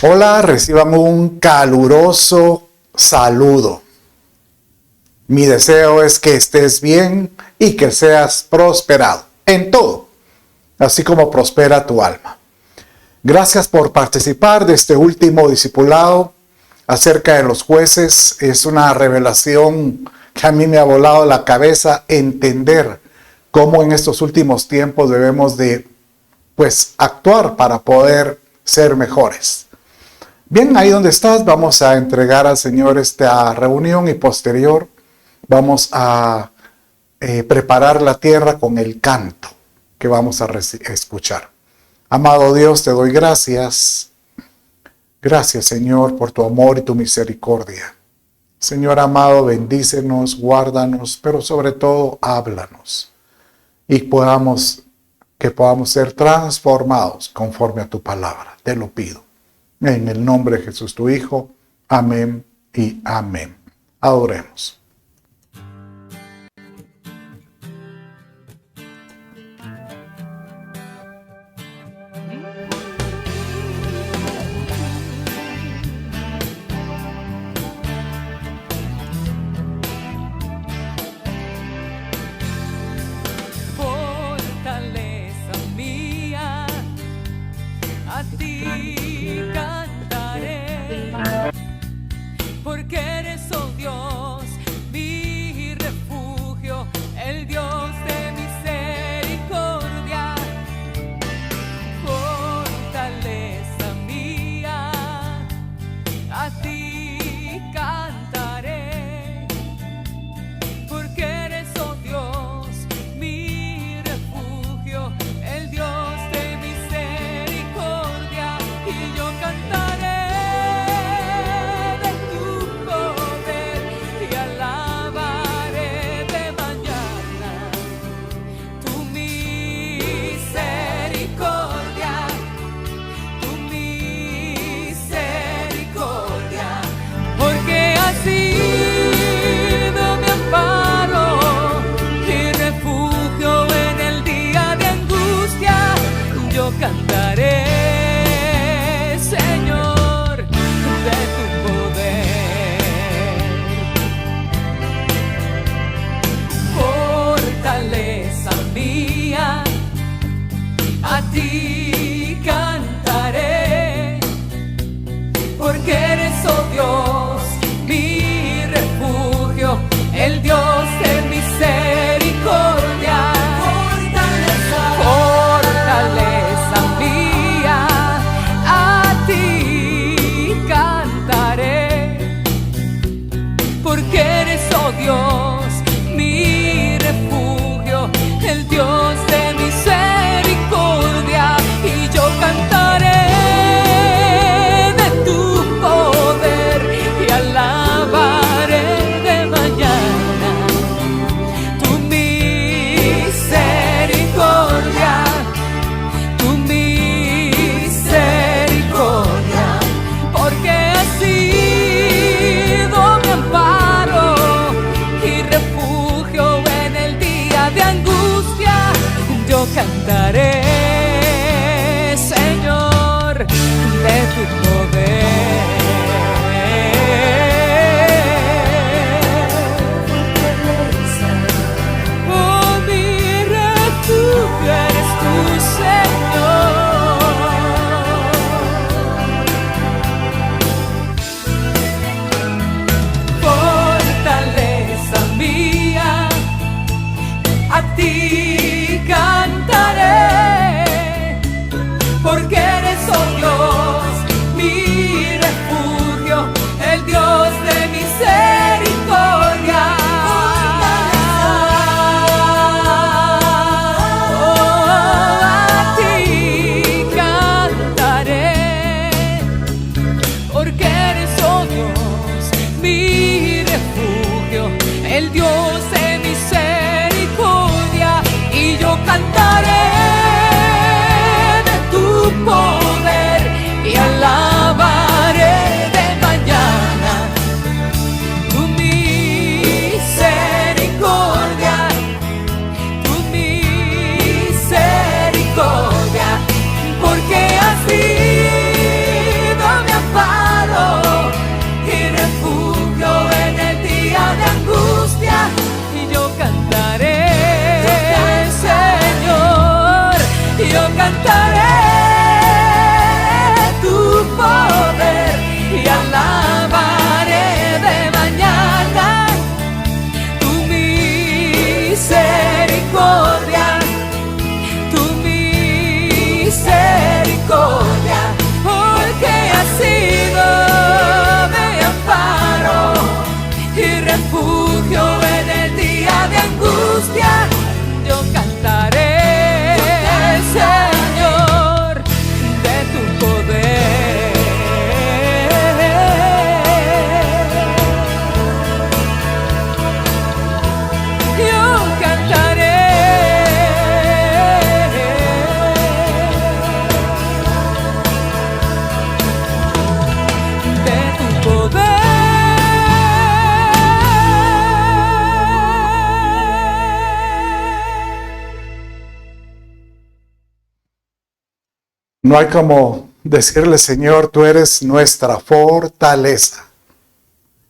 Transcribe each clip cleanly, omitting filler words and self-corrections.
Hola, reciban un caluroso saludo. Mi deseo es que estés bien y que seas prosperado en todo, así como prospera tu alma. Gracias por participar de este último discipulado acerca de los jueces. Es una revelación que a mí me ha volado la cabeza entender cómo en estos últimos tiempos debemos de actuar para poder ser mejores. Bien, ahí donde estás, vamos a entregar al Señor esta reunión y posterior vamos a preparar la tierra con el canto que vamos a escuchar. Amado Dios, te doy gracias. Gracias, Señor, por tu amor y tu misericordia. Señor amado, bendícenos, guárdanos, pero sobre todo háblanos y que podamos ser transformados conforme a tu palabra. Te lo pido. En el nombre de Jesús, tu Hijo. Amén y amén. Adoremos. Fortaleza mía, a ti cantaré, porque eres, oh Dios, mi refugio, el Dios de misericordia. Fortaleza mía, a ti cantaré, porque eres, oh Dios, mi refugio, el Dios de misericordia, y yo cantaré de tu poder y alabaré de mañana tu misericordia, porque has sido mi amparo y refugio en el día de angustia. Yo cantaré, Señor, de tu poder. Fortaleza mía, a ti cantaré, porque eres, oh Dios, mi refugio, el Dios de misericordia. Fortaleza mía, a ti cantaré, porque eres, oh Dios, mi refugio, el Dios de misericordia, y yo cantaré de tu poder y alabaré de mañana tu misericordia, porque has sido mi amparo y refugio en el día de angustia. Yo cantaré, Señor, de tu poder. Oh, mi refugio eres tú, Señor. Fortaleza mía, a ti cantaré, porque eres, oh Dios, No hay como decirle, Señor, tú eres nuestra fortaleza.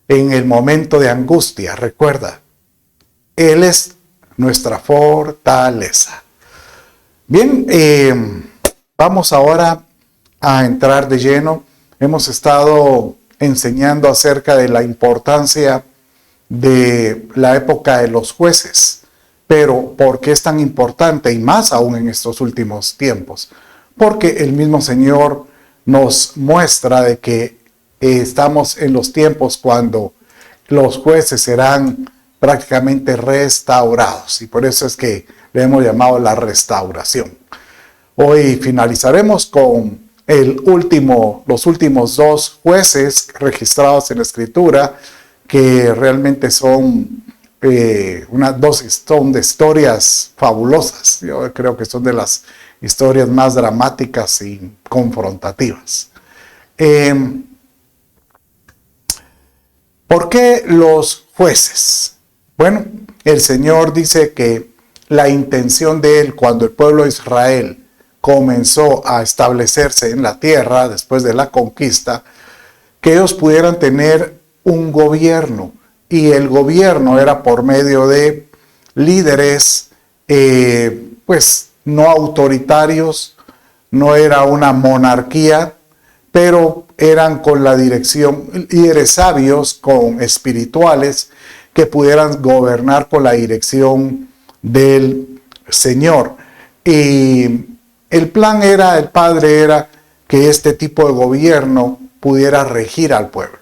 En el momento de angustia, recuerda, Él es nuestra fortaleza. Bien, vamos ahora a entrar de lleno. Hemos estado enseñando acerca de la importancia de la época de los jueces. Pero ¿por qué es tan importante? Y más aún en estos últimos tiempos. Porque el mismo Señor nos muestra de que estamos en los tiempos cuando los jueces serán prácticamente restaurados. Y por eso es que le hemos llamado la restauración. Hoy finalizaremos con los últimos dos jueces registrados en la Escritura, que realmente son son de historias fabulosas. Yo creo que son de las historias más dramáticas y confrontativas. ¿Por qué los jueces? Bueno, el Señor dice que la intención de Él cuando el pueblo de Israel comenzó a establecerse en la tierra después de la conquista, que ellos pudieran tener un gobierno, y el gobierno era por medio de líderes pues no autoritarios, no era una monarquía, pero eran con la dirección, líderes sabios, con espirituales, que pudieran gobernar con la dirección del Señor. Y el plan era, el Padre era que este tipo de gobierno pudiera regir al pueblo.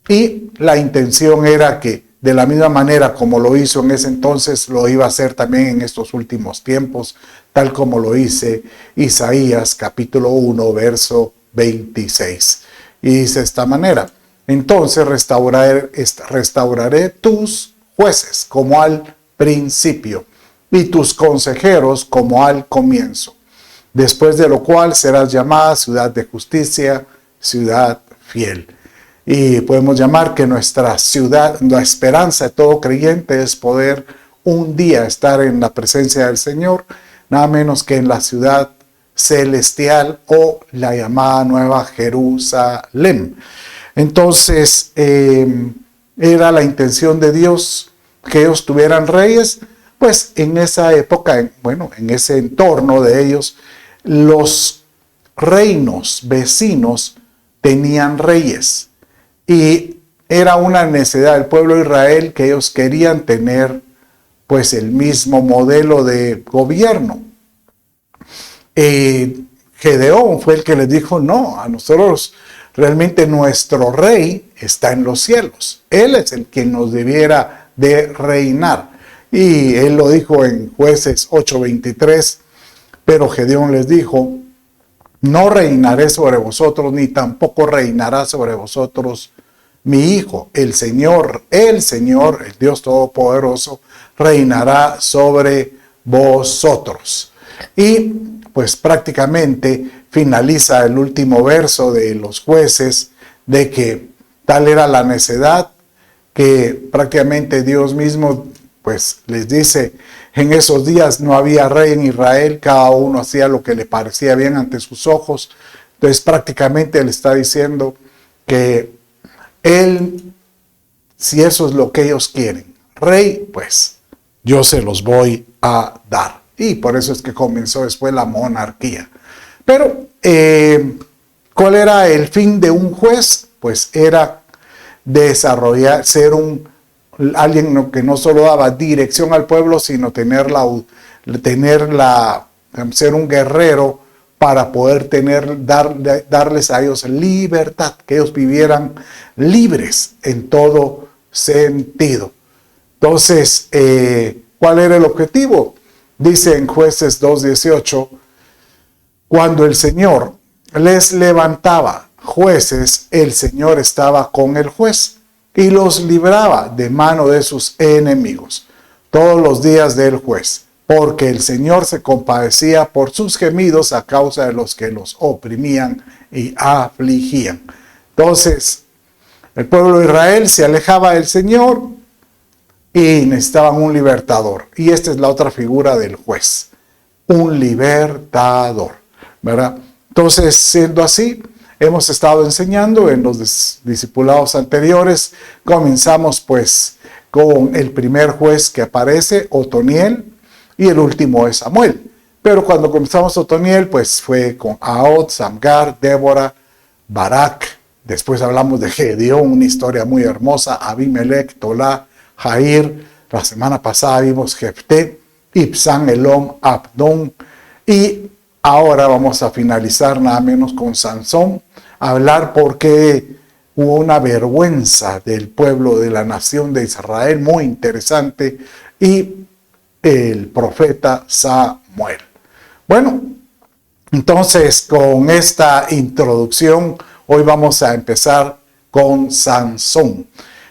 Y la intención era que de la misma manera como lo hizo en ese entonces, lo iba a hacer también en estos últimos tiempos, tal como lo dice Isaías capítulo 1, verso 26. Y dice de esta manera: entonces restauraré tus jueces como al principio y tus consejeros como al comienzo, después de lo cual serás llamada ciudad de justicia, ciudad fiel. Y podemos llamar que nuestra ciudad, la esperanza de todo creyente es poder un día estar en la presencia del Señor, nada menos que en la ciudad celestial o la llamada Nueva Jerusalén. Entonces, era la intención de Dios que ellos tuvieran reyes, pues en esa época, en ese entorno de ellos, los reinos vecinos tenían reyes. Y era una necesidad del pueblo de Israel que ellos querían tener pues el mismo modelo de gobierno. Gedeón fue el que les dijo: no, a nosotros realmente nuestro rey está en los cielos. Él es el que nos debiera de reinar. Y él lo dijo en Jueces 8:23, pero Gedeón les dijo: no reinaré sobre vosotros, ni tampoco reinará sobre vosotros mi hijo. El Señor, el Dios Todopoderoso, reinará sobre vosotros. Y pues prácticamente finaliza el último verso de los jueces, de que tal era la necedad, que prácticamente Dios mismo pues les dice: en esos días no había rey en Israel, cada uno hacía lo que le parecía bien ante sus ojos. Entonces prácticamente le está diciendo que él, si eso es lo que ellos quieren, rey, pues yo se los voy a dar. Y por eso es que comenzó después la monarquía. Pero, ¿cuál era el fin de un juez? Pues era desarrollar, ser alguien que no solo daba dirección al pueblo, sino ser un guerrero para poder darles a ellos libertad, que ellos vivieran libres en todo sentido. Entonces, ¿cuál era el objetivo? Dice en Jueces 2:18, cuando el Señor les levantaba jueces, el Señor estaba con el juez y los libraba de mano de sus enemigos todos los días del juez, porque el Señor se compadecía por sus gemidos a causa de los que los oprimían y afligían. Entonces, el pueblo de Israel se alejaba del Señor y necesitaban un libertador. Y esta es la otra figura del juez. un libertador, ¿verdad? Entonces, siendo así, hemos estado enseñando en los discipulados anteriores. Comenzamos pues con el primer juez que aparece, Otoniel, y el último es Samuel. Pero cuando comenzamos Otoniel, pues fue con Ahod, Samgar, Débora, Barak. Después hablamos de Gedeón, una historia muy hermosa, Abimelech, Tolá, Jair. La semana pasada vimos Jefté, Ibsán, Elón, Abdón. Y ahora vamos a finalizar nada menos con Sansón, hablar por qué hubo una vergüenza del pueblo de la nación de Israel, muy interesante, y el profeta Samuel. Bueno, entonces con esta introducción, hoy vamos a empezar con Sansón.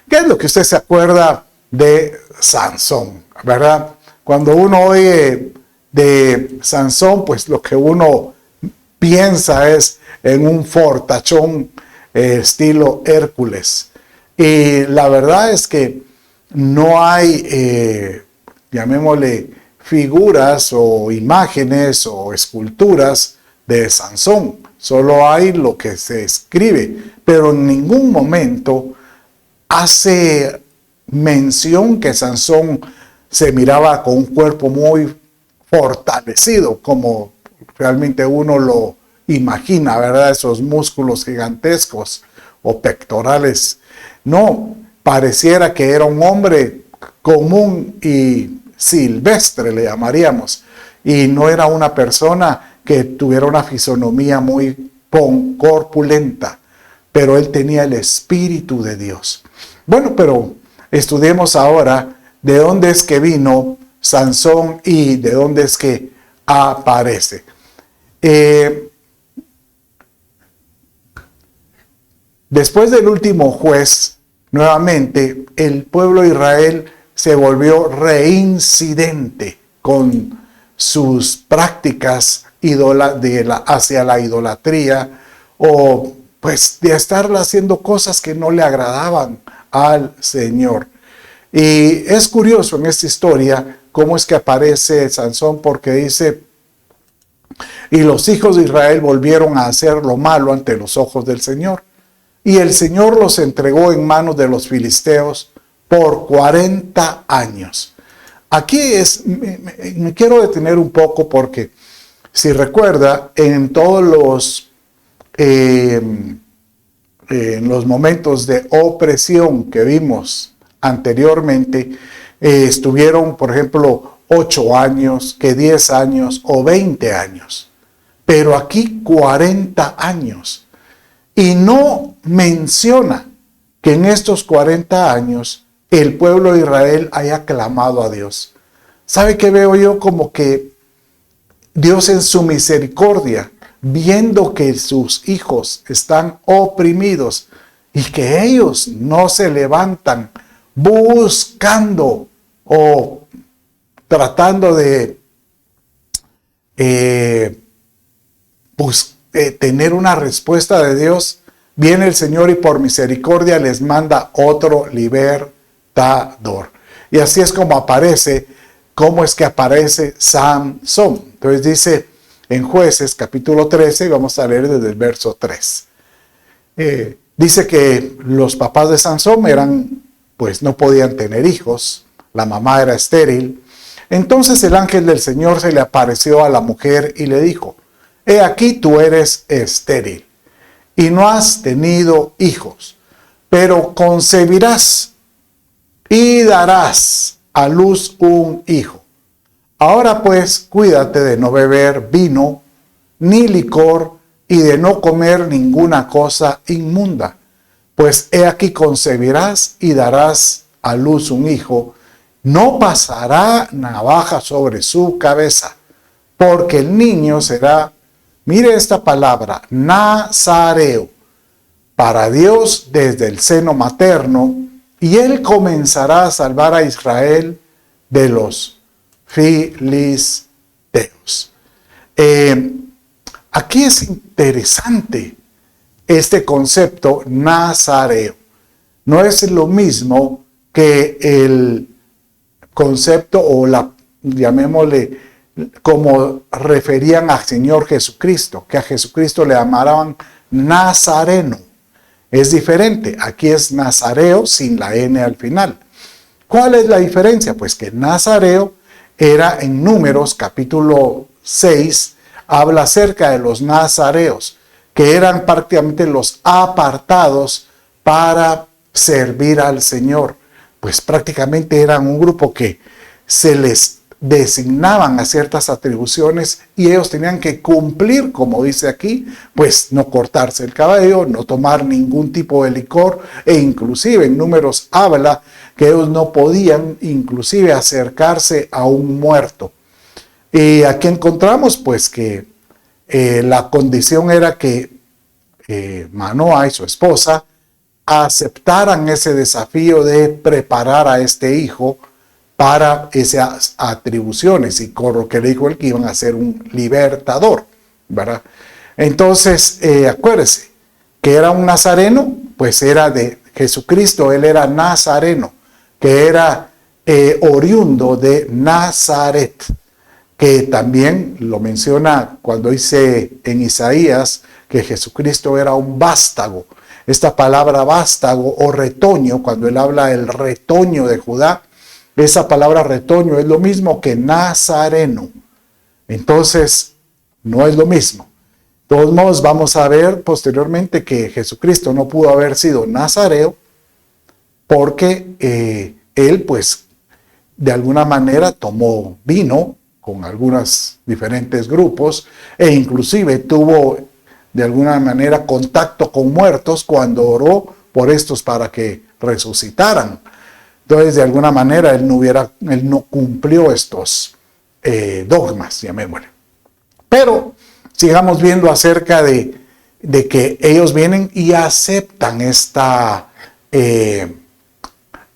¿Qué es lo que usted se acuerda de Sansón, verdad? Cuando uno oye de Sansón, pues lo que uno piensa es en un fortachón estilo Hércules. Y la verdad es que no hay, llamémosle, figuras o imágenes o esculturas de Sansón. Solo hay lo que se escribe, pero en ningún momento hace mención que Sansón se miraba con un cuerpo muy fortalecido, como realmente uno lo imagina, ¿verdad? Esos músculos gigantescos o pectorales. No, pareciera que era un hombre común y silvestre, le llamaríamos, y no era una persona que tuviera una fisonomía muy corpulenta, pero él tenía el Espíritu de Dios. Bueno, pero estudiemos ahora de dónde es que vino Sansón y de dónde es que aparece. Después del último juez, nuevamente el pueblo de Israel se volvió reincidente con sus prácticas hacia la idolatría, o pues de estar haciendo cosas que no le agradaban al Señor. Y es curioso en esta historia cómo es que aparece Sansón, porque dice: y los hijos de Israel volvieron a hacer lo malo ante los ojos del Señor, y el Señor los entregó en manos de los filisteos por 40 años. Aquí me quiero detener un poco, porque si recuerda, en todos en los momentos de opresión que vimos anteriormente, estuvieron, por ejemplo, 8 años, que 10 años o 20 años. Pero aquí 40 años. Y no menciona que en estos 40 años el pueblo de Israel haya clamado a Dios. ¿Sabe qué veo yo? Como que Dios en su misericordia, viendo que sus hijos están oprimidos y que ellos no se levantan buscando o tratando de tener una respuesta de Dios, viene el Señor y por misericordia les manda otro libertador. Y así es como aparece, cómo es que aparece Sansón. Entonces dice en Jueces capítulo 13, vamos a leer desde el verso 3. Dice que los papás de Sansón pues no podían tener hijos, la mamá era estéril. Entonces el ángel del Señor se le apareció a la mujer y le dijo: he aquí tú eres estéril y no has tenido hijos, pero concebirás y darás a luz un hijo. Ahora pues cuídate de no beber vino ni licor y de no comer ninguna cosa inmunda, pues he aquí concebirás y darás a luz un hijo. No pasará navaja sobre su cabeza, porque el niño será, mire esta palabra, nazareo, para Dios desde el seno materno, y él comenzará a salvar a Israel de los filisteos. Aquí es interesante este concepto nazareo. No es lo mismo que el concepto o llamémosle como referían al Señor Jesucristo, que a Jesucristo le llamaban Nazareno. Es diferente, aquí es Nazareo sin la N al final. ¿Cuál es la diferencia? Pues que Nazareo era en Números capítulo 6, habla acerca de los nazareos, que eran prácticamente los apartados para servir al Señor. Pues prácticamente eran un grupo que se les designaban a ciertas atribuciones y ellos tenían que cumplir, como dice aquí, pues no cortarse el cabello, no tomar ningún tipo de licor, e inclusive en Números habla que ellos no podían inclusive acercarse a un muerto. Y aquí encontramos pues que la condición era que Manoa y su esposa aceptaran ese desafío de preparar a este hijo para esas atribuciones, y con lo que le dijo él que iban a ser un libertador, ¿verdad? Entonces, acuérdese que era un nazareno, pues era de Jesucristo, él era nazareno, que era oriundo de Nazaret, que también lo menciona cuando dice en Isaías que Jesucristo era un vástago. Esta palabra vástago o retoño, cuando él habla del retoño de Judá, esa palabra retoño es lo mismo que nazareno. Entonces, no es lo mismo. De todos modos, vamos a ver posteriormente que Jesucristo no pudo haber sido nazareo porque él, pues, de alguna manera tomó vino con algunos diferentes grupos e inclusive tuvo de alguna manera contacto con muertos cuando oró por estos para que resucitaran. Entonces, de alguna manera, él no cumplió estos dogmas, llamémosle. Pero sigamos viendo acerca de que ellos vienen y aceptan esta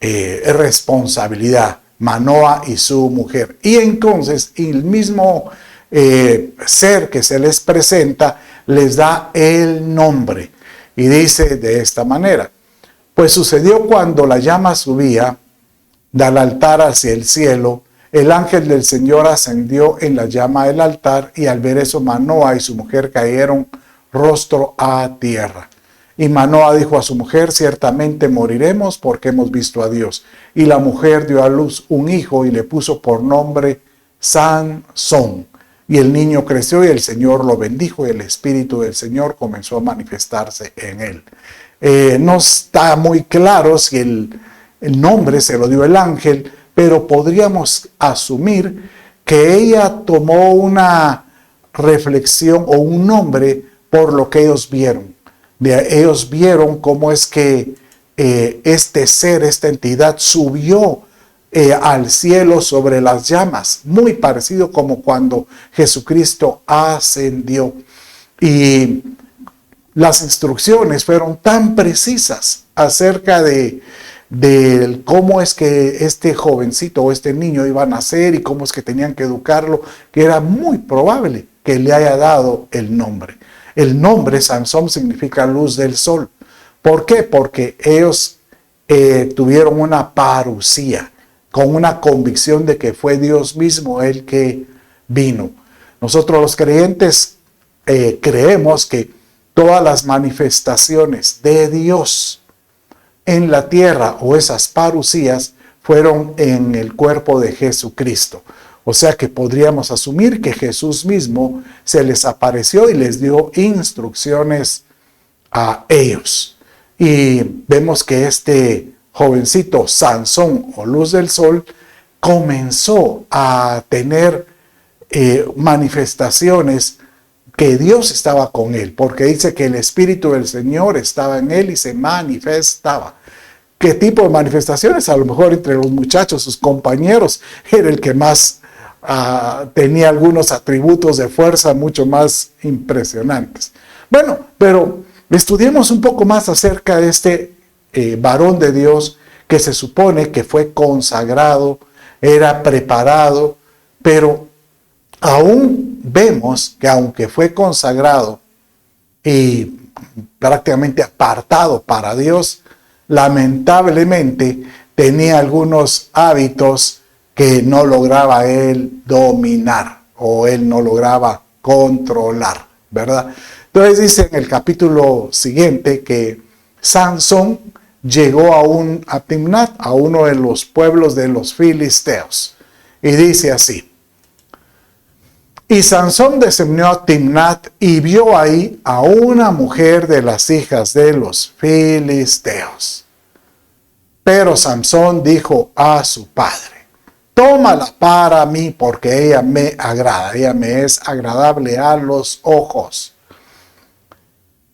responsabilidad, Manoa y su mujer. Y entonces, el mismo ser que se les presenta les da el nombre. Y dice de esta manera: pues sucedió cuando la llama subía del altar hacia el cielo, el ángel del Señor ascendió en la llama del altar, y al ver eso Manoa y su mujer cayeron rostro a tierra. Y Manoa dijo a su mujer: ciertamente moriremos porque hemos visto a Dios. Y la mujer dio a luz un hijo y le puso por nombre Sansón. Y el niño creció y el Señor lo bendijo, y el Espíritu del Señor comenzó a manifestarse en él. No está muy claro si el nombre se lo dio el ángel, pero podríamos asumir que ella tomó una reflexión o un nombre por lo que ellos vieron. Ellos vieron cómo es que este ser, esta entidad subió al cielo sobre las llamas, muy parecido como cuando Jesucristo ascendió. Y las instrucciones fueron tan precisas acerca de cómo es que este jovencito o este niño iba a nacer y cómo es que tenían que educarlo, que era muy probable que le haya dado el nombre. El nombre Sansón significa luz del sol. ¿Por qué? Porque ellos tuvieron una parusía, con una convicción de que fue Dios mismo el que vino. Nosotros los creyentes creemos que todas las manifestaciones de Dios en la tierra o esas parusías fueron en el cuerpo de Jesucristo. O sea que podríamos asumir que Jesús mismo se les apareció y les dio instrucciones a ellos. Y vemos que este jovencito Sansón o luz del sol comenzó a tener manifestaciones que Dios estaba con él, porque dice que el Espíritu del Señor estaba en él y se manifestaba. ¿Qué tipo de manifestaciones? A lo mejor entre los muchachos, sus compañeros, era el que más tenía algunos atributos de fuerza mucho más impresionantes. Bueno, pero estudiemos un poco más acerca de este varón de Dios que se supone que fue consagrado, era preparado, pero aún vemos que aunque fue consagrado y prácticamente apartado para Dios, lamentablemente tenía algunos hábitos que no lograba él dominar. o él no lograba controlar, ¿verdad? Entonces dice en el capítulo siguiente que Sansón llegó a Timnat, a uno de los pueblos de los filisteos. Y dice así: y Sansón descendió a Timnat y vio ahí a una mujer de las hijas de los filisteos. Pero Sansón dijo a su padre: tómala para mí, porque ella me agrada, ella me es agradable a los ojos.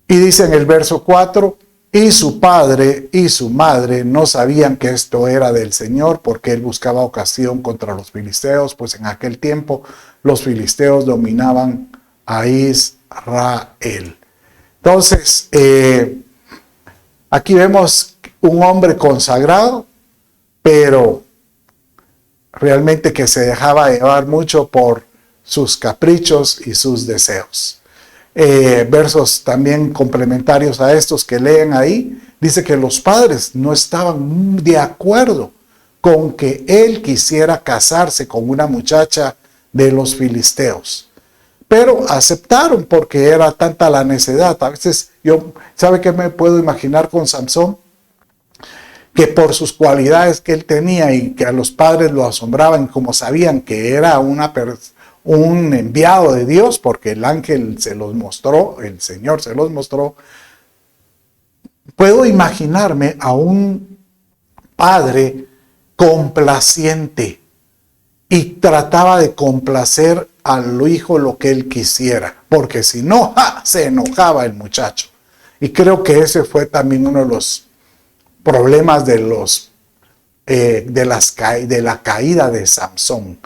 Y dice en el verso 4, y su padre y su madre no sabían que esto era del Señor, porque él buscaba ocasión contra los filisteos, pues en aquel tiempo los filisteos dominaban a Israel. Entonces, aquí vemos un hombre consagrado, pero realmente que se dejaba llevar mucho por sus caprichos y sus deseos. Versos también complementarios a estos que leen ahí, dice que los padres no estaban de acuerdo con que él quisiera casarse con una muchacha de los filisteos, pero aceptaron porque era tanta la necedad. A veces ¿sabe qué me puedo imaginar con Sansón? Que por sus cualidades que él tenía y que a los padres lo asombraban, como sabían que era un enviado de Dios, porque el ángel se los mostró, el Señor se los mostró. Puedo imaginarme a un padre complaciente y trataba de complacer al hijo lo que él quisiera, porque si no, se enojaba el muchacho. Y creo que ese fue también uno de los problemas de la caída de Samson,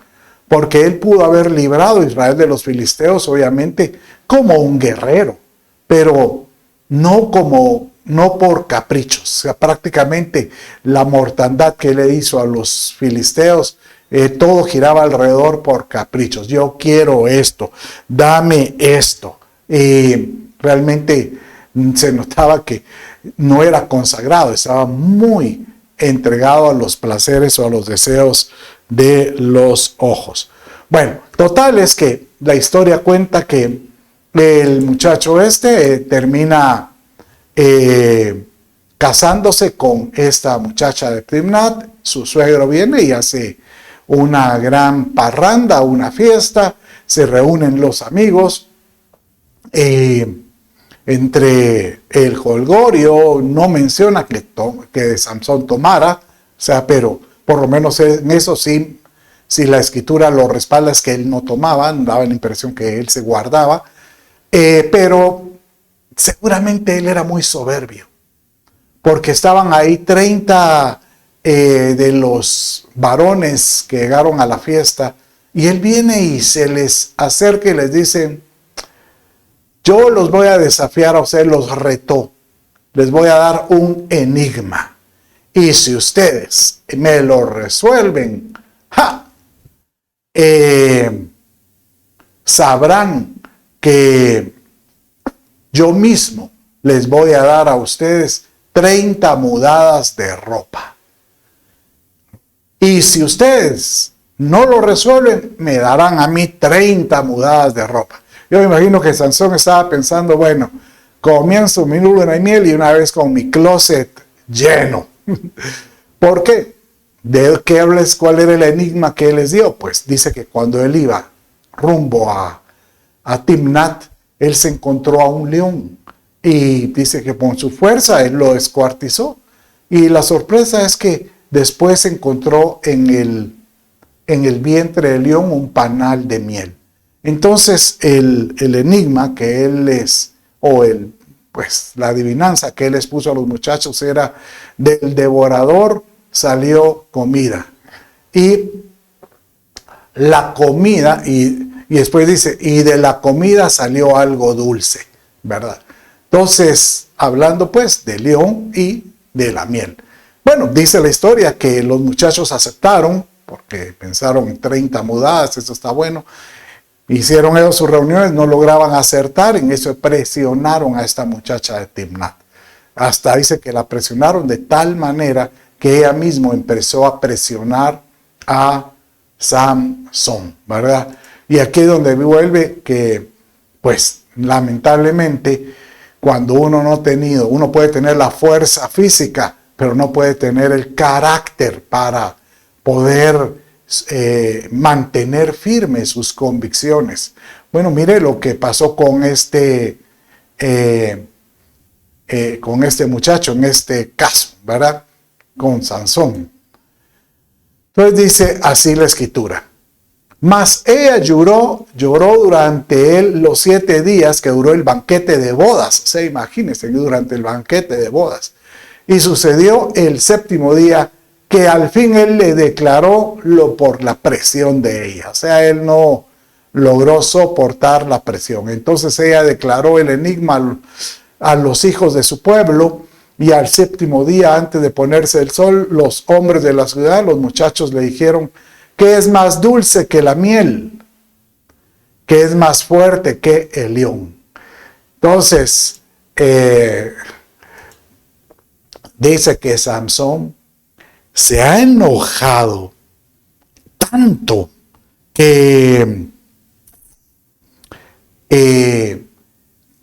porque él pudo haber librado a Israel de los filisteos, obviamente, como un guerrero, pero no por caprichos. O sea, prácticamente la mortandad que él le hizo a los filisteos, todo giraba alrededor por caprichos. Yo quiero esto, dame esto. Realmente se notaba que no era consagrado, estaba muy entregado a los placeres o a los deseos de los ojos. Bueno, total es que la historia cuenta que el muchacho termina casándose con esta muchacha de Timnat. Su suegro viene y hace una gran parranda, una fiesta, se reúnen los amigos. Entre el jolgorio no menciona que Samson tomara, o sea, pero por lo menos en eso sí, si la escritura lo respalda, es que él no tomaba, daba la impresión que él se guardaba, pero seguramente él era muy soberbio, porque estaban ahí 30 de los varones que llegaron a la fiesta, y él viene y se les acerca y les dice: yo los voy a desafiar a ustedes, los retó. Les voy a dar un enigma. Y si ustedes me lo resuelven, sabrán que yo mismo les voy a dar a ustedes 30 mudadas de ropa. Y si ustedes no lo resuelven, me darán a mí 30 mudadas de ropa. Yo me imagino que Sansón estaba pensando: bueno, comienzo mi luna de miel y una vez con mi closet lleno. ¿Por qué? ¿De qué hablas? ¿Cuál era el enigma que él les dio? Pues dice que cuando él iba rumbo a Timnat, él se encontró a un león. Y dice que con su fuerza él lo descuartizó. Y la sorpresa es que después encontró en el vientre del león un panal de miel. Entonces el enigma que él la adivinanza que él les puso a los muchachos era: del devorador salió comida. Y la comida, y después dice, y de la comida salió algo dulce, ¿verdad? Entonces, hablando pues del león y de la miel. Bueno, dice la historia que los muchachos aceptaron, porque pensaron en 30 mudadas, eso está bueno. Hicieron ellos sus reuniones, no lograban acertar, en eso presionaron a esta muchacha de Timnat. Hasta dice que la presionaron de tal manera que ella misma empezó a presionar a Samson, ¿verdad? Y aquí es donde vuelve que, pues, lamentablemente, cuando uno no ha tenido, uno puede tener la fuerza física, pero no puede tener el carácter para poder mantener firmes sus convicciones. Bueno, mire lo que pasó con este muchacho en este caso, ¿verdad? Con Sansón. Entonces dice así la escritura. Mas ella lloró durante él los 7 días que duró el banquete de bodas. O sea, imagínense, durante el banquete de bodas. Y sucedió el 7º día que al fin él le declaró por la presión de ella. O sea, él no logró soportar la presión. Entonces ella declaró el enigma a los hijos de su pueblo, y al 7º día, antes de ponerse el sol, los hombres de la ciudad, los muchachos, le dijeron: ¿qué es más dulce que la miel? ¿Qué es más fuerte que el león? Entonces, dice que Sansón se ha enojado tanto que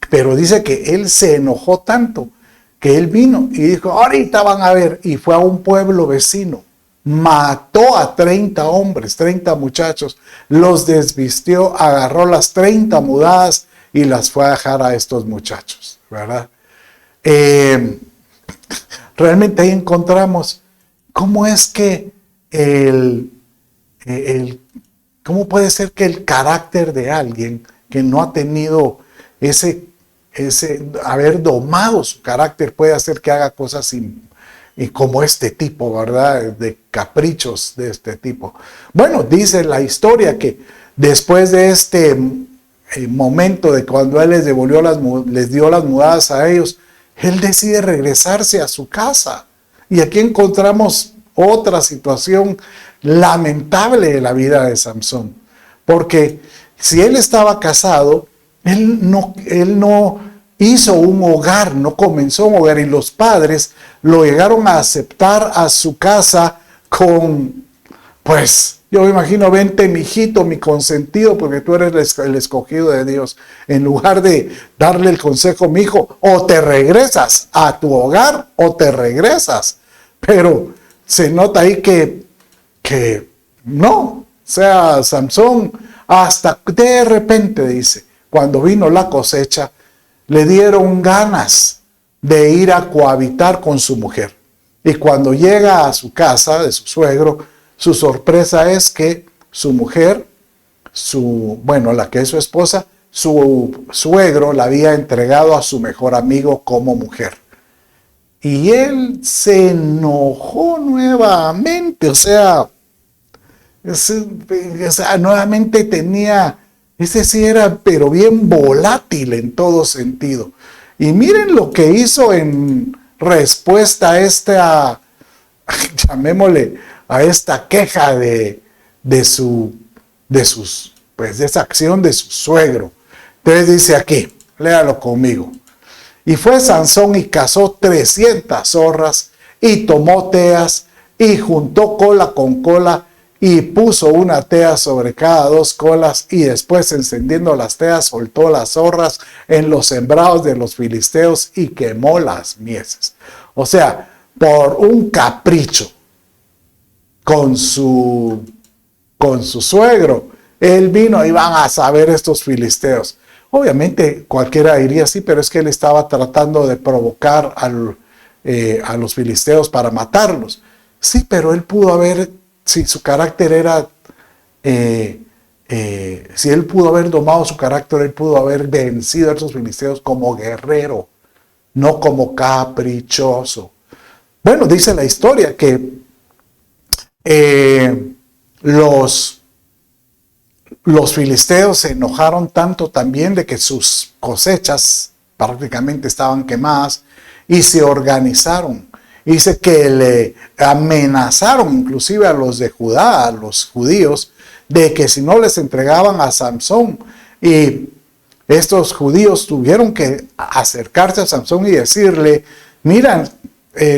pero dice que él se enojó tanto que él vino y dijo: ahorita van a ver, y fue a un pueblo vecino, mató a 30 hombres, 30 muchachos, los desvistió, agarró las 30 mudadas y las fue a dejar a estos muchachos, ¿verdad? Realmente ahí encontramos cómo es que cómo puede ser que el carácter de alguien que no ha tenido ese haber domado su carácter puede hacer que haga cosas como este tipo, ¿verdad? De caprichos de este tipo. Bueno, dice la historia que después de este momento de cuando él les dio las mudadas a ellos, él decide regresarse a su casa. Y aquí encontramos otra situación lamentable de la vida de Sansón. Porque si él estaba casado, él no hizo un hogar, no comenzó un hogar, y los padres lo llegaron a aceptar a su casa con, pues, yo me imagino: vente, mijito, mi consentido, porque tú eres el escogido de Dios. En lugar de darle el consejo: mijo, o te regresas a tu hogar o te regresas. Pero se nota ahí que no. O sea, Sansón, hasta de repente, dice, cuando vino la cosecha, le dieron ganas de ir a cohabitar con su mujer. Y cuando llega a su casa de su suegro, su sorpresa es que su mujer, la que es su esposa, su suegro la había entregado a su mejor amigo como mujer. Y él se enojó nuevamente, o sea, nuevamente tenía, ese sí era, pero bien volátil en todo sentido. Y miren lo que hizo en respuesta a esta, llamémosle, a esta queja de esa acción de su suegro. Entonces dice aquí, léalo conmigo. Y fue Sansón y cazó 300 zorras y tomó teas y juntó cola con cola y puso una tea sobre cada 2 colas, y después, encendiendo las teas, soltó las zorras en los sembrados de los filisteos y quemó las mieses. O sea, por un capricho con su suegro, él vino y van a saber estos filisteos. Obviamente cualquiera diría: sí, pero es que él estaba tratando de provocar a los filisteos para matarlos. Sí, pero él pudo haber, si su carácter era, si él pudo haber domado su carácter, él pudo haber vencido a esos filisteos como guerrero, no como caprichoso. Bueno, dice la historia que los filisteos se enojaron tanto también de que sus cosechas prácticamente estaban quemadas, y se organizaron. Dice que le amenazaron inclusive a los de Judá, a los judíos, de que si no les entregaban a Sansón, y estos judíos tuvieron que acercarse a Sansón y decirle: mira,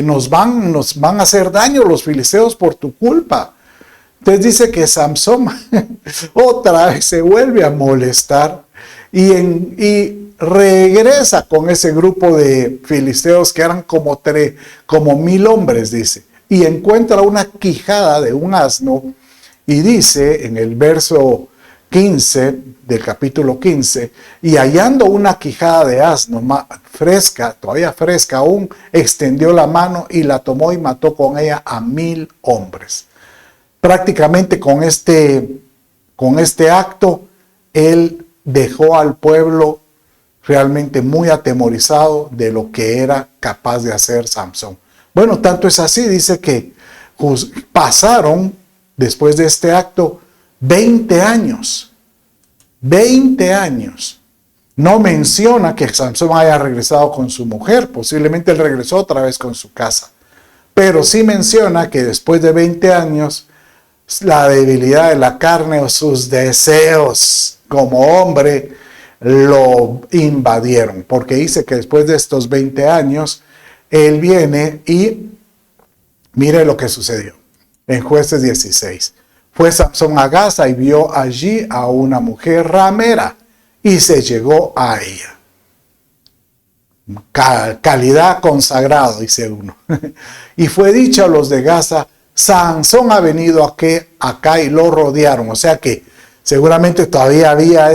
nos van a hacer daño los filisteos por tu culpa. Entonces dice que Samson otra vez se vuelve a molestar y regresa con ese grupo de filisteos que eran como 1000 hombres, dice, y encuentra una quijada de un asno y dice en el verso 15 del capítulo 15, y hallando una quijada de asno fresca, todavía fresca aún, extendió la mano y la tomó y mató con ella a 1000 hombres. Prácticamente con este acto, él dejó al pueblo realmente muy atemorizado de lo que era capaz de hacer Samson. Bueno, tanto es así, dice que pasaron, después de este acto, 20 años. 20 años. No menciona que Samson haya regresado con su mujer, posiblemente él regresó otra vez con su casa. Pero sí menciona que después de 20 años, la debilidad de la carne o sus deseos como hombre lo invadieron. Porque dice que después de estos 20 años, él viene y mire lo que sucedió en Jueces 16. Fue Samson a Gaza y vio allí a una mujer ramera y se llegó a ella. Calidad consagrado, dice uno. Y fue dicho a los de Gaza: Sansón ha venido acá, y lo rodearon. O sea que seguramente todavía había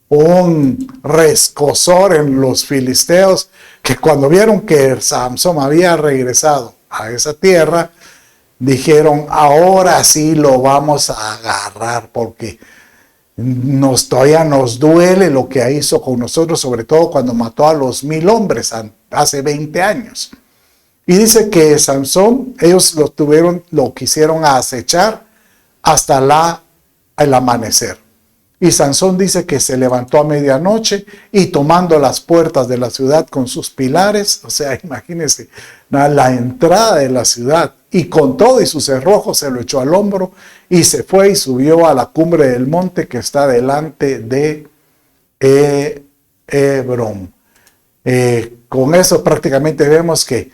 un rescosor en los filisteos, que cuando vieron que Samson había regresado a esa tierra, dijeron: ahora sí lo vamos a agarrar, porque todavía nos duele lo que hizo con nosotros, sobre todo cuando mató a los 1000 hombres hace 20 años. Y dice que Samson, ellos lo quisieron acechar hasta el amanecer. Y Sansón dice que se levantó a medianoche y tomando las puertas de la ciudad con sus pilares, o sea, imagínense, la entrada de la ciudad, y con todo y sus cerrojos se lo echó al hombro y se fue y subió a la cumbre del monte que está delante de Hebrón. Con eso prácticamente vemos que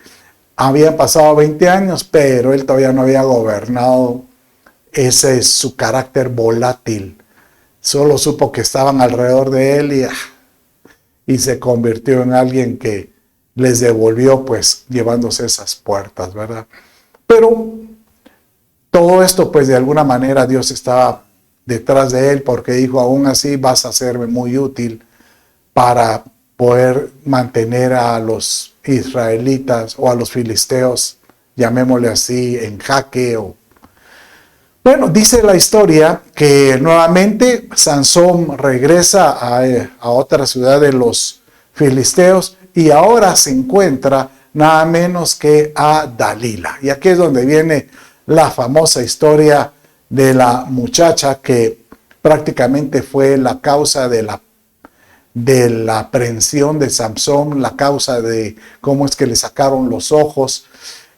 habían pasado 20 años, pero él todavía no había gobernado. Ese es su carácter volátil. Solo supo que estaban alrededor de él y se convirtió en alguien que les devolvió, pues, llevándose esas puertas, ¿verdad? Pero todo esto, pues, de alguna manera Dios estaba detrás de él, porque dijo: aún así vas a serme muy útil para poder mantener a los israelitas o a los filisteos, llamémosle así, en jaque. Bueno, dice la historia que nuevamente Sansón regresa a otra ciudad de los filisteos y ahora se encuentra nada menos que a Dalila. Y aquí es donde viene la famosa historia de la muchacha que prácticamente fue la causa de la aprehensión de Samson, la causa de cómo es que le sacaron los ojos.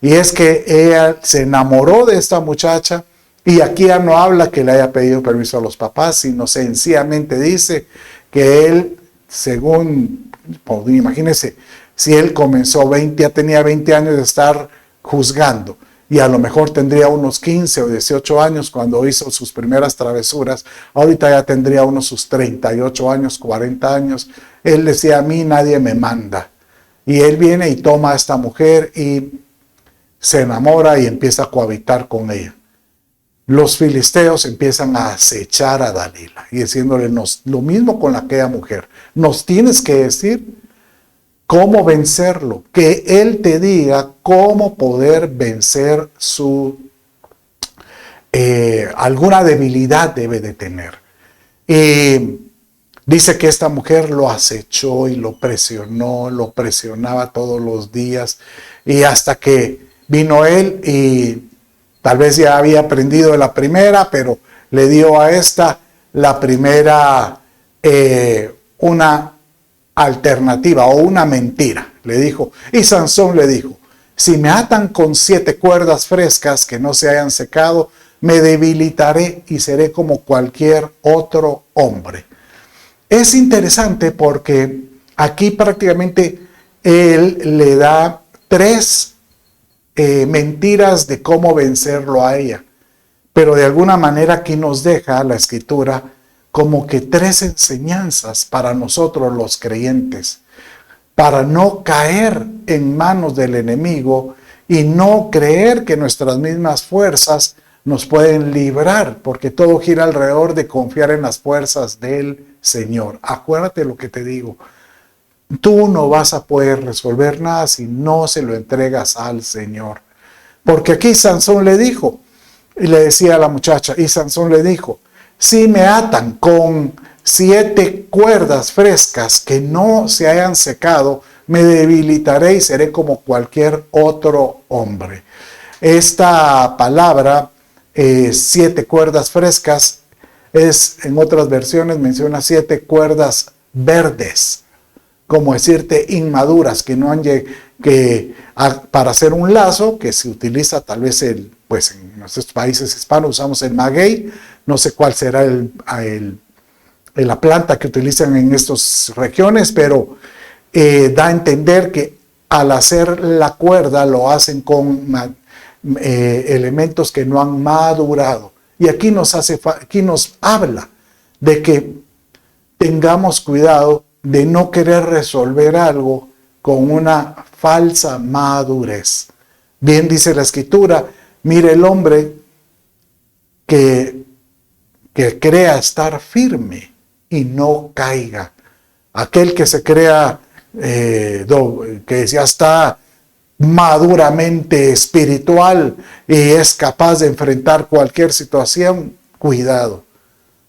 Y es que ella se enamoró de esta muchacha. Y aquí ya no habla que le haya pedido permiso a los papás, sino sencillamente dice que él, según, imagínense, si él ya tenía 20 años de estar juzgando, y a lo mejor tendría unos 15 o 18 años cuando hizo sus primeras travesuras, ahorita ya tendría unos sus 38 años, 40 años, él decía: a mí nadie me manda. Y él viene y toma a esta mujer y se enamora y empieza a cohabitar con ella. Los filisteos empiezan a acechar a Dalila y diciéndole lo mismo con aquella mujer: nos tienes que decir cómo vencerlo, que él te diga cómo poder vencer alguna debilidad debe de tener. Y dice que esta mujer lo acechó y lo presionaba todos los días, y hasta que vino él y tal vez ya había aprendido de la primera, pero le dio a esta la primera, una alternativa o una mentira. Le dijo, y Sansón le dijo: si me atan con 7 cuerdas frescas que no se hayan secado, me debilitaré y seré como cualquier otro hombre. Es interesante porque aquí prácticamente él le da 3 mentiras de cómo vencerlo a ella. Pero de alguna manera aquí nos deja la Escritura como que 3 enseñanzas para nosotros los creyentes, para no caer en manos del enemigo y no creer que nuestras mismas fuerzas nos pueden librar, porque todo gira alrededor de confiar en las fuerzas del Señor. Acuérdate lo que te digo. Tú no vas a poder resolver nada si no se lo entregas al Señor. Porque aquí Sansón le dijo, y le decía a la muchacha, y Sansón le dijo, si me atan con 7 cuerdas frescas que no se hayan secado, me debilitaré y seré como cualquier otro hombre. Esta palabra, 7 cuerdas frescas, en otras versiones menciona 7 cuerdas verdes, como decirte inmaduras, que no han para hacer un lazo, que se utiliza tal vez pues en nuestros países hispanos usamos el maguey, no sé cuál será la planta que utilizan en estas regiones, pero da a entender que al hacer la cuerda lo hacen con elementos que no han madurado. Y aquí nos habla de que tengamos cuidado de no querer resolver algo con una falsa madurez. Bien dice la Escritura, mire el hombre que crea estar firme y no caiga. Aquel que se crea que ya está maduramente espiritual y es capaz de enfrentar cualquier situación, cuidado,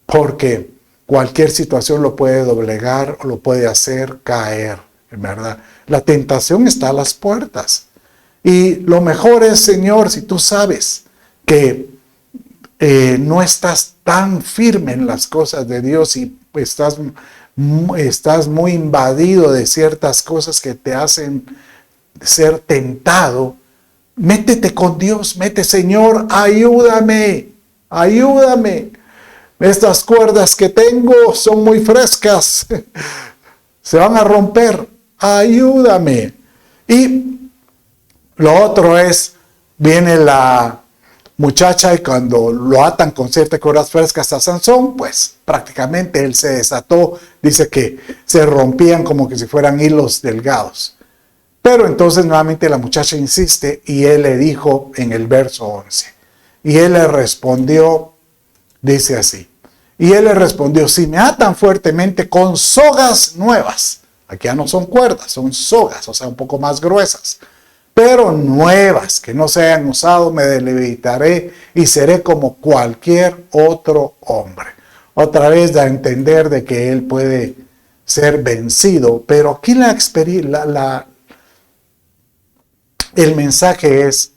porque cualquier situación lo puede doblegar o lo puede hacer caer, ¿verdad? La tentación está a las puertas. Y lo mejor es, Señor, si tú sabes que no estás tan firme en las cosas de Dios y estás muy invadido de ciertas cosas que te hacen ser tentado, métete con Dios, Señor, ayúdame. Estas cuerdas que tengo son muy frescas, se van a romper, ayúdame. Y lo otro es, viene la muchacha y cuando lo atan con 7 cuerdas frescas a Sansón, pues prácticamente él se desató, dice que se rompían como que si fueran hilos delgados. Pero entonces nuevamente la muchacha insiste y él le dijo en el verso 11, y él le respondió, dice así, y él le respondió, si me atan fuertemente con sogas nuevas, aquí ya no son cuerdas, son sogas, o sea, un poco más gruesas, pero nuevas, que no se hayan usado, me debilitaré y seré como cualquier otro hombre. Otra vez da a entender de que él puede ser vencido, pero aquí el mensaje es,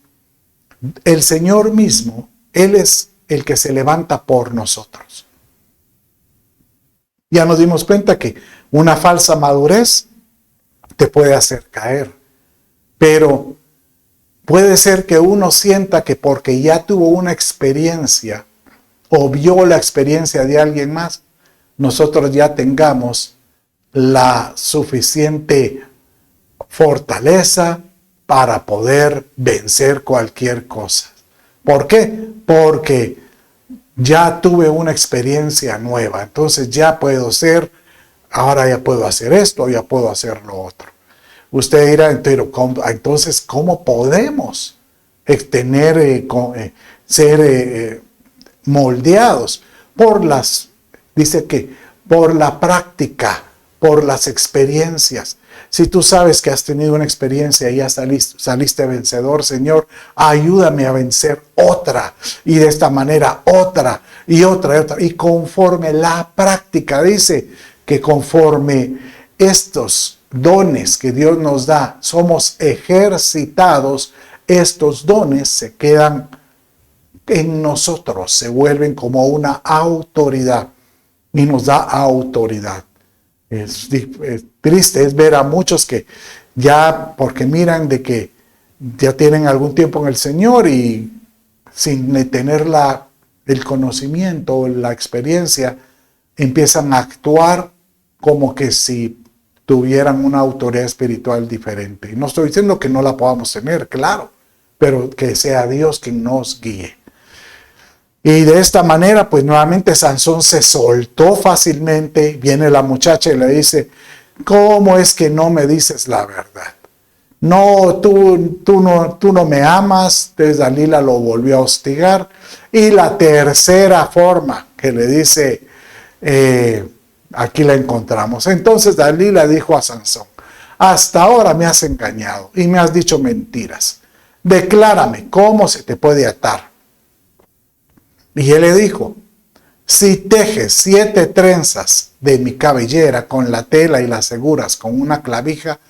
el Señor mismo, Él es el que se levanta por nosotros. Ya nos dimos cuenta que una falsa madurez te puede hacer caer. Pero puede ser que uno sienta que porque ya tuvo una experiencia o vio la experiencia de alguien más, nosotros ya tengamos la suficiente fortaleza para poder vencer cualquier cosa. ¿Por qué? Porque ya tuve una experiencia nueva. Entonces ya puedo ahora ya puedo hacer esto, ya puedo hacer lo otro. Usted dirá, entonces, ¿cómo podemos ser moldeados? Dice que por la práctica, por las experiencias. Si tú sabes que has tenido una experiencia y ya saliste vencedor, Señor, ayúdame a vencer otra. Y de esta manera otra y otra y otra. Y conforme la práctica, dice que conforme estos dones que Dios nos da, somos ejercitados, estos dones se quedan en nosotros, se vuelven como una autoridad y nos da autoridad. Es triste es ver a muchos que ya, porque miran de que ya tienen algún tiempo en el Señor y sin tener el conocimiento o la experiencia, empiezan a actuar como que si tuvieran una autoridad espiritual diferente. No estoy diciendo que no la podamos tener, claro, pero que sea Dios quien nos guíe. Y de esta manera, pues nuevamente Sansón se soltó fácilmente. Viene la muchacha y le dice, ¿cómo es que no me dices la verdad? No, tú no me amas. Entonces Dalila lo volvió a hostigar. Y la tercera forma que le dice, aquí la encontramos. Entonces Dalila dijo a Sansón, hasta ahora me has engañado y me has dicho mentiras. Declárame cómo se te puede atar. Y él le dijo, si tejes 7 trenzas de mi cabellera con la tela y las seguras con una clavija,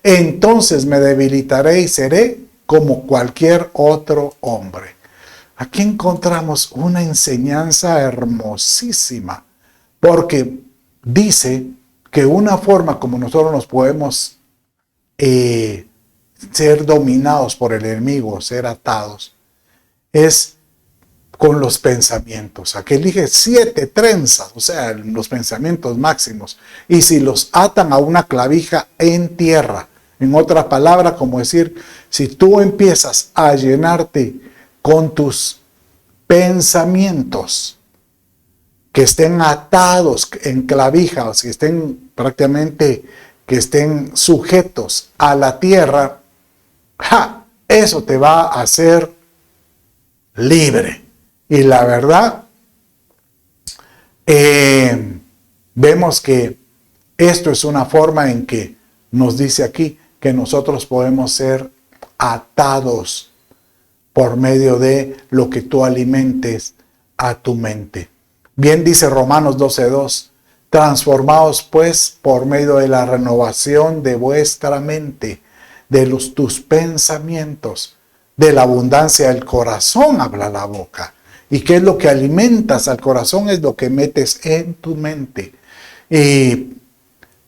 entonces me debilitaré y seré como cualquier otro hombre. Aquí encontramos una enseñanza hermosísima, porque dice que una forma como nosotros nos podemos ser dominados por el enemigo, ser atados, es con los pensamientos. Aquí elige 7 trenzas, o sea, los pensamientos máximos. Y si los atan a una clavija en tierra, en otra palabra, como decir, si tú empiezas a llenarte con tus pensamientos que estén atados en clavijas, que estén prácticamente, que estén sujetos a la tierra, eso te va a hacer libre. Y la verdad, vemos que esto es una forma en que nos dice aquí que nosotros podemos ser atados por medio de lo que tú alimentes a tu mente. Bien dice Romanos 12:2, transformaos pues por medio de la renovación de vuestra mente, de tus pensamientos, de la abundancia del corazón habla la boca. ¿Y qué es lo que alimentas al corazón? Es lo que metes en tu mente. Y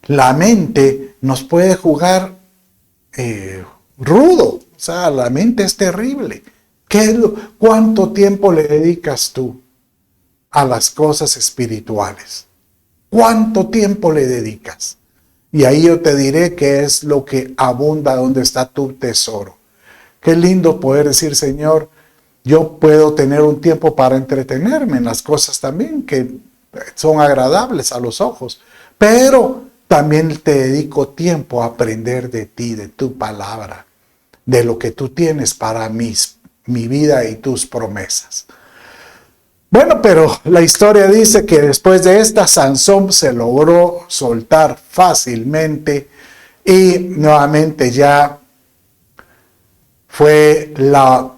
la mente nos puede jugar rudo. O sea, la mente es terrible. ¿Cuánto tiempo le dedicas tú a las cosas espirituales? ¿Cuánto tiempo le dedicas? Y ahí yo te diré qué es lo que abunda donde está tu tesoro. Qué lindo poder decir, Señor, yo puedo tener un tiempo para entretenerme en las cosas también que son agradables a los ojos, pero también te dedico tiempo a aprender de ti, de tu palabra, de lo que tú tienes para mi vida y tus promesas. Bueno, pero la historia dice que después de esta, Sansón se logró soltar fácilmente y nuevamente ya fue la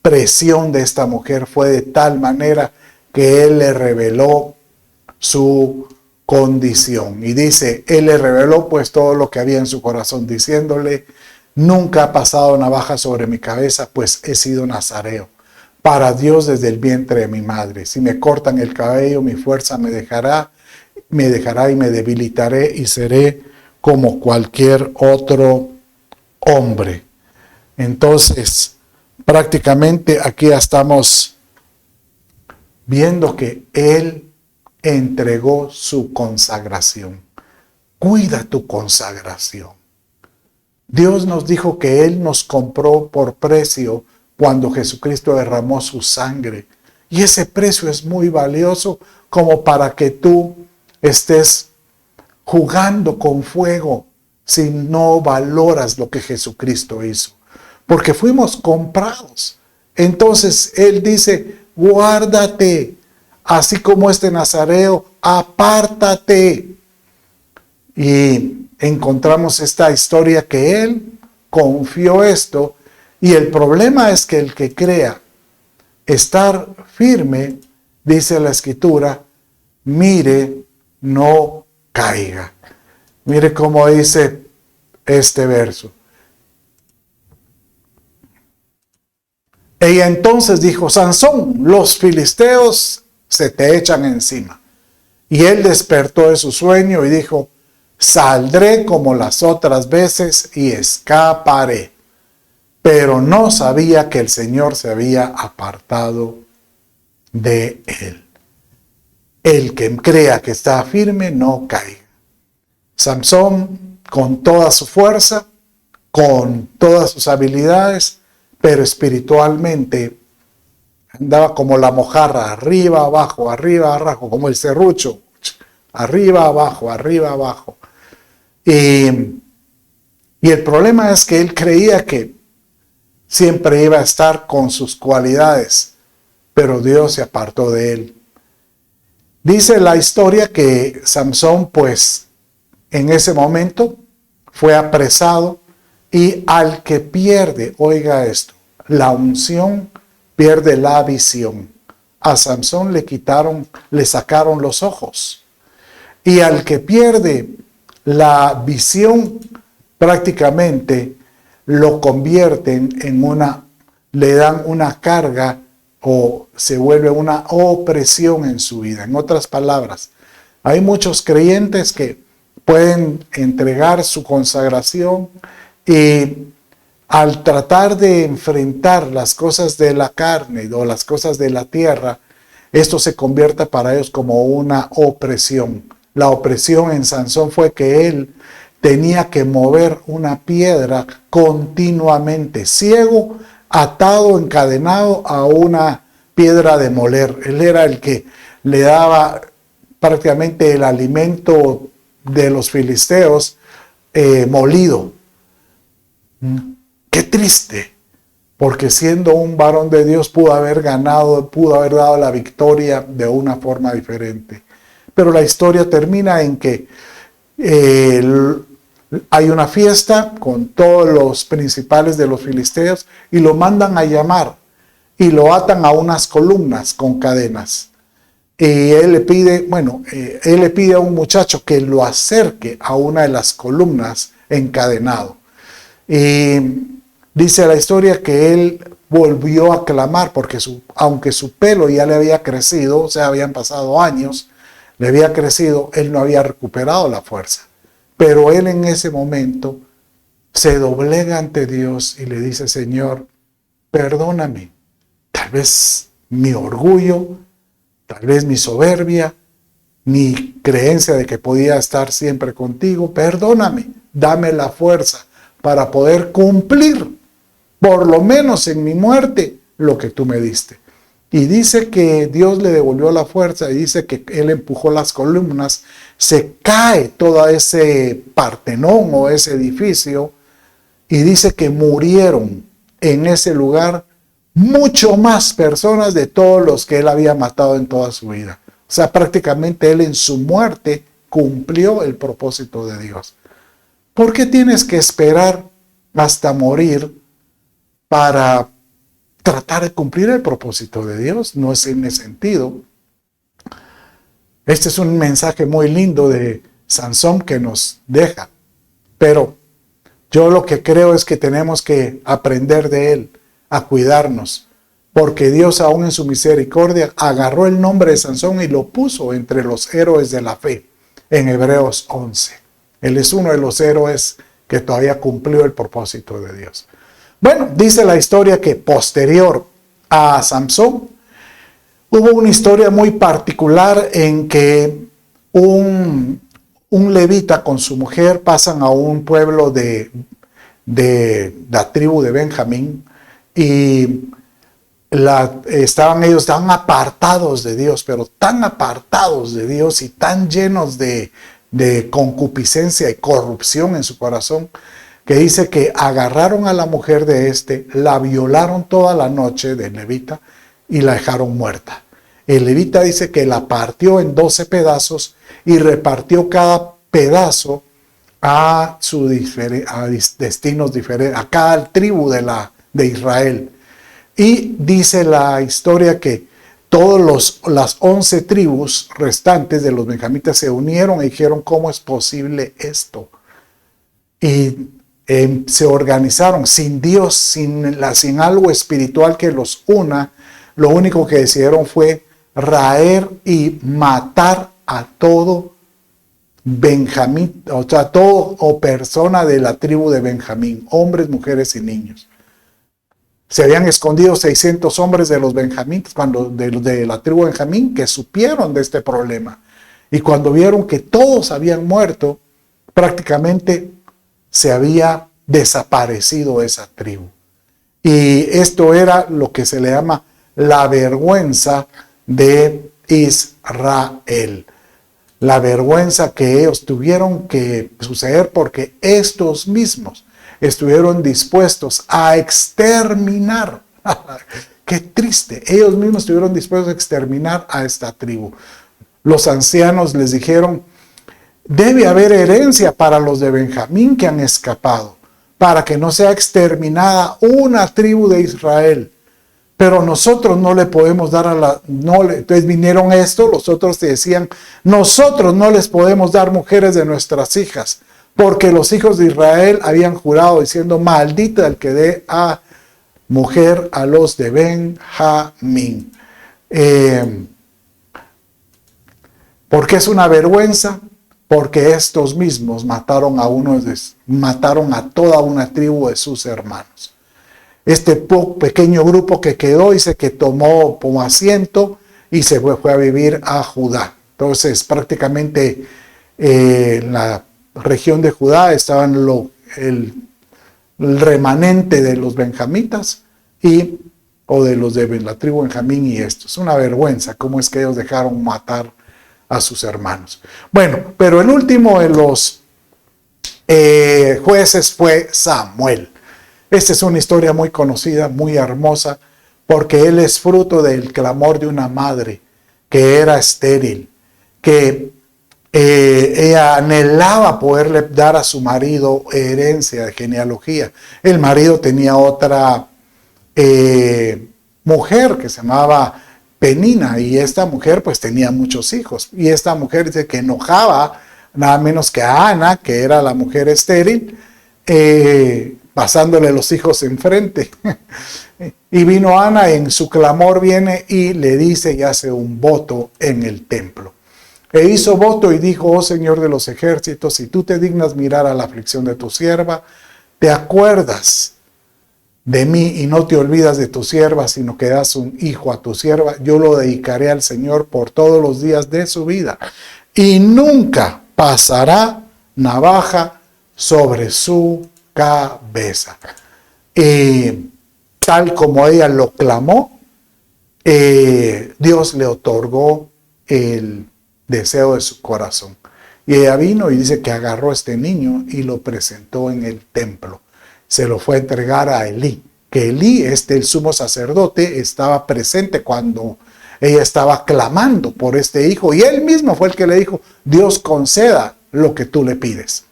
presión de esta mujer fue de tal manera que él le reveló su condición. Y dice, él le reveló pues todo lo que había en su corazón, diciéndole, nunca ha pasado navaja sobre mi cabeza, pues he sido nazareo para Dios desde el vientre de mi madre. Si me cortan el cabello, mi fuerza me dejará y me debilitaré y seré como cualquier otro hombre. Entonces, prácticamente aquí ya estamos viendo que él entregó su consagración. Cuida tu consagración. Dios nos dijo que Él nos compró por precio cuando Jesucristo derramó su sangre. Y ese precio es muy valioso como para que tú estés jugando con fuego si no valoras lo que Jesucristo hizo. Porque fuimos comprados. Entonces Él dice, guárdate, así como este nazareo, apártate. Y encontramos esta historia que Él confió esto. Y el problema es que el que crea estar firme, dice la Escritura, mire, no caiga. Mire cómo dice este verso. Ella entonces dijo, Sansón, los filisteos se te echan encima. Y él despertó de su sueño y dijo, saldré como las otras veces y escaparé. Pero no sabía que el Señor se había apartado de él. El que crea que está firme no caiga. Sansón, con toda su fuerza, con todas sus habilidades, pero espiritualmente andaba como la mojarra, arriba, abajo, como el serrucho, arriba, abajo. Y el problema es que él creía que siempre iba a estar con sus cualidades, pero Dios se apartó de él. Dice la historia que Samson, pues, en ese momento fue apresado, y al que pierde, oiga esto, la unción, pierde la visión. A Samson le sacaron los ojos. Y al que pierde la visión, prácticamente lo convierten le dan una carga o se vuelve una opresión en su vida. En otras palabras, hay muchos creyentes que pueden entregar su consagración y al tratar de enfrentar las cosas de la carne o las cosas de la tierra, esto se convierte para ellos como una opresión. La opresión en Sansón fue que él tenía que mover una piedra continuamente, ciego, atado, encadenado a una piedra de moler. Él era el que le daba prácticamente el alimento de los filisteos molido. Qué triste, porque siendo un varón de Dios pudo haber dado la victoria de una forma diferente. Pero la historia termina en que hay una fiesta con todos los principales de los filisteos y lo mandan a llamar y lo atan a unas columnas con cadenas. Y él le pide a un muchacho que lo acerque a una de las columnas encadenado. Y dice la historia que él volvió a clamar porque aunque su pelo ya le había crecido, o sea, habían pasado años, le había crecido, él no había recuperado la fuerza. Pero él en ese momento se doblega ante Dios y le dice: Señor, perdóname. Tal vez mi orgullo, tal vez mi soberbia, mi creencia de que podía estar siempre contigo, perdóname, dame la fuerza para poder cumplir, por lo menos en mi muerte, lo que tú me diste. Y dice que Dios le devolvió la fuerza y dice que él empujó las columnas, se cae todo ese Partenón o ese edificio y dice que murieron en ese lugar mucho más personas de todos los que él había matado en toda su vida. O sea, prácticamente él en su muerte cumplió el propósito de Dios. ¿Por qué tienes que esperar hasta morir para tratar de cumplir el propósito de Dios? No tiene sentido. Este es un mensaje muy lindo de Sansón que nos deja, pero yo lo que creo es que tenemos que aprender de él a cuidarnos, porque Dios aún en su misericordia agarró el nombre de Sansón y lo puso entre los héroes de la fe en Hebreos 11. Él es uno de los héroes que todavía cumplió el propósito de Dios. Bueno, dice la historia que posterior a Samson hubo una historia muy particular en que un levita con su mujer pasan a un pueblo de la tribu de Benjamín y estaban ellos tan apartados de Dios, pero tan apartados de Dios y tan llenos de concupiscencia y corrupción en su corazón, que dice que agarraron a la mujer de la violaron toda la noche del levita y la dejaron muerta. El levita dice que la partió en 12 pedazos y repartió cada pedazo a destinos diferentes, a cada tribu de Israel. Y dice la historia que las 11 tribus restantes de los benjamitas se unieron y dijeron: ¿cómo es posible esto? Y se organizaron sin Dios, sin algo espiritual que los una. Lo único que decidieron fue raer y matar a todo Benjamín, o sea, todo persona de la tribu de Benjamín, hombres, mujeres y niños. Se habían escondido 600 hombres de los benjamitas, de la tribu de Benjamín, que supieron de este problema. Y cuando vieron que todos habían muerto, prácticamente se había desaparecido esa tribu. Y esto era lo que se le llama la vergüenza de Israel. La vergüenza que ellos tuvieron que suceder porque estos mismos estuvieron dispuestos a exterminar. Qué triste. Ellos mismos estuvieron dispuestos a exterminar a esta tribu. Los ancianos les dijeron, debe haber herencia para los de Benjamín que han escapado, para que no sea exterminada una tribu de Israel. Pero nosotros no le podemos dar entonces vinieron los otros te decían, nosotros no les podemos dar mujeres de nuestras hijas, porque los hijos de Israel habían jurado diciendo, maldita el que dé a mujer a los de Benjamín. ¿Por qué es una vergüenza? Porque estos mismos mataron a toda una tribu de sus hermanos. Este pequeño grupo que quedó dice que tomó como asiento y se fue a vivir a Judá. Entonces prácticamente en la región de Judá estaban el remanente de los benjamitas o de los de la tribu Benjamín y esto. Es una vergüenza cómo es que ellos dejaron matar a sus hermanos. Bueno, pero el último de los jueces fue Samuel. Esta es una historia muy conocida, muy hermosa, porque él es fruto del clamor de una madre que era estéril, que ella anhelaba poderle dar a su marido herencia de genealogía. El marido tenía otra mujer que se llamaba Penina, y esta mujer pues tenía muchos hijos, y esta mujer dice que enojaba nada menos que a Ana, que era la mujer estéril, pasándole los hijos enfrente. Y vino Ana, en su clamor viene y le dice y hace un voto en el templo. E hizo voto y dijo, oh Señor de los ejércitos, si tú te dignas mirar a la aflicción de tu sierva, te acuerdas de mí y no te olvidas de tu sierva, sino que das un hijo a tu sierva, yo lo dedicaré al Señor por todos los días de su vida, y nunca pasará navaja sobre su cabeza. Tal como ella lo clamó, Dios le otorgó el deseo de su corazón. Y ella vino y dice que agarró a este niño y lo presentó en el templo. Se lo fue a entregar a Elí, que Elí, el sumo sacerdote, estaba presente cuando ella estaba clamando por este hijo, y él mismo fue el que le dijo, Dios conceda lo que tú le pides.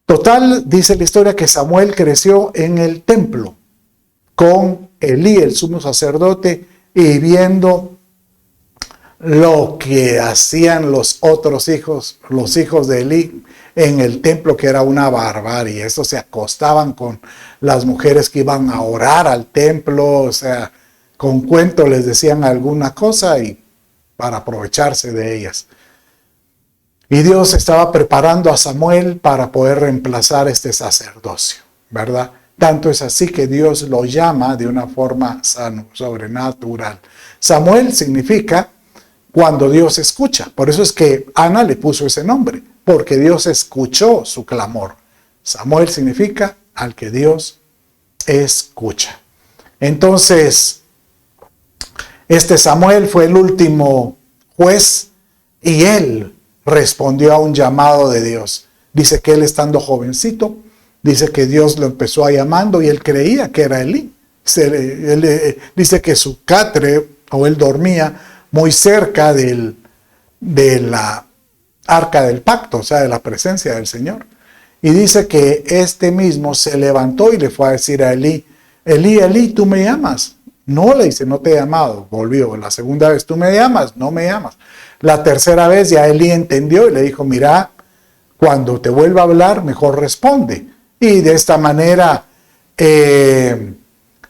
Total, dice la historia que Samuel creció en el templo con Elí, el sumo sacerdote, y viendo lo que hacían los otros hijos, los hijos de Elí, en el templo, que era una barbarie. Estos se acostaban con las mujeres que iban a orar al templo, o sea, con cuento les decían alguna cosa y para aprovecharse de ellas. Y Dios estaba preparando a Samuel para poder reemplazar este sacerdocio, ¿verdad? Tanto es así que Dios lo llama de una forma sobrenatural. Samuel significa cuando Dios escucha. Por eso es que Ana le puso ese nombre, porque Dios escuchó su clamor. Samuel significa al que Dios escucha. Entonces, este Samuel fue el último juez y él respondió a un llamado de Dios. Dice que él, estando jovencito, dice que Dios lo empezó a llamando y él creía que era Elí. Dice que su catre, o él dormía muy cerca de la arca del pacto, o sea, de la presencia del Señor. Y dice que este mismo se levantó y le fue a decir a Elí, Elí, Elí, ¿tú me llamas? No, le dice, no te he llamado. Volvió. La segunda vez, ¿tú me llamas? No me llamas. La tercera vez ya Elí entendió y le dijo, mira, cuando te vuelva a hablar, mejor responde. Y de esta manera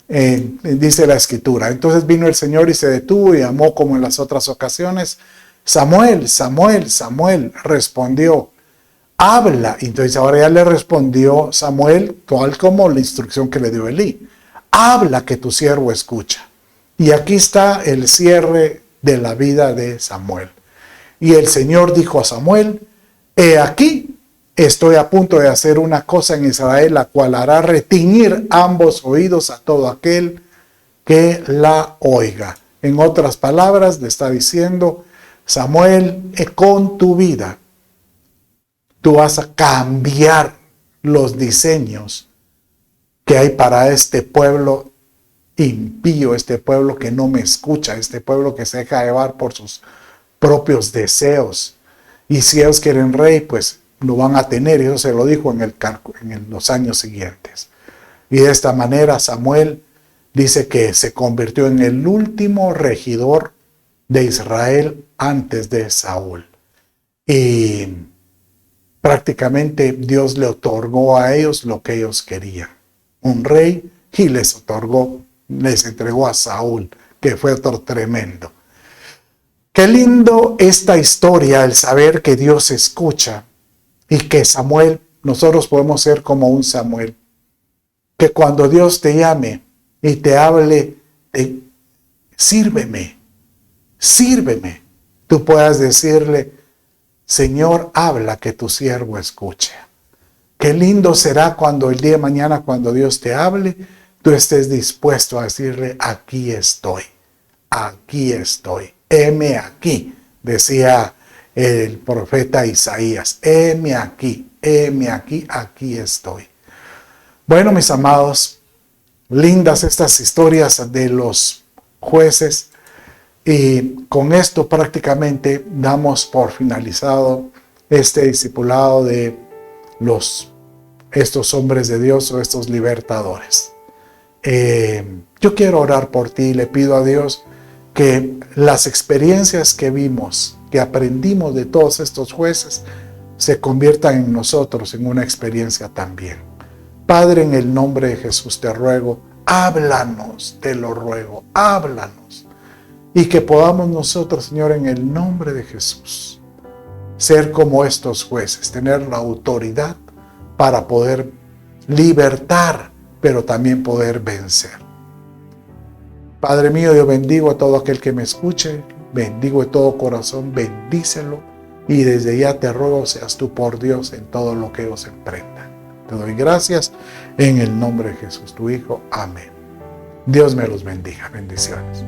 dice la escritura. Entonces vino el Señor y se detuvo y llamó como en las otras ocasiones. Samuel, Samuel, Samuel, respondió, habla. Entonces ahora ya le respondió Samuel, tal como la instrucción que le dio Elí. Habla, que tu siervo escucha. Y aquí está el cierre de la vida de Samuel. Y el Señor dijo a Samuel, he aquí, estoy a punto de hacer una cosa en Israel, la cual hará retiñir ambos oídos a todo aquel que la oiga. En otras palabras, le está diciendo, Samuel, con tu vida, tú vas a cambiar los diseños que hay para este pueblo impío, este pueblo que no me escucha, este pueblo que se deja llevar por sus propios deseos. Y si ellos quieren rey, pues lo van a tener. Y eso se lo dijo en los años siguientes. Y de esta manera Samuel dice que se convirtió en el último regidor de Israel antes de Saúl. Y prácticamente Dios le otorgó a ellos lo que ellos querían. Un rey, y les entregó a Saúl, que fue otro tremendo. Qué lindo esta historia, el saber que Dios escucha y que Samuel, nosotros podemos ser como un Samuel, que cuando Dios te llame y te hable, sírveme, tú puedas decirle, Señor, habla que tu siervo escuche. Qué lindo será cuando el día de mañana, cuando Dios te hable, tú estés dispuesto a decirle, aquí estoy, heme aquí, decía el profeta Isaías, heme aquí, aquí estoy. Bueno, mis amados, lindas estas historias de los jueces, y con esto prácticamente damos por finalizado este discipulado de estos hombres de Dios o estos libertadores. Yo quiero orar por ti y le pido a Dios que las experiencias que vimos, que aprendimos de todos estos jueces, se conviertan en nosotros en una experiencia también. Padre, en el nombre de Jesús te ruego, háblanos, te lo ruego, háblanos. Y que podamos nosotros, Señor, en el nombre de Jesús, ser como estos jueces, tener la autoridad para poder libertar, pero también poder vencer. Padre mío, yo bendigo a todo aquel que me escuche, bendigo de todo corazón, bendícelo, y desde ya te ruego seas tú por Dios en todo lo que ellos emprendan. Te doy gracias en el nombre de Jesús, tu Hijo. Amén. Dios me los bendiga. Bendiciones.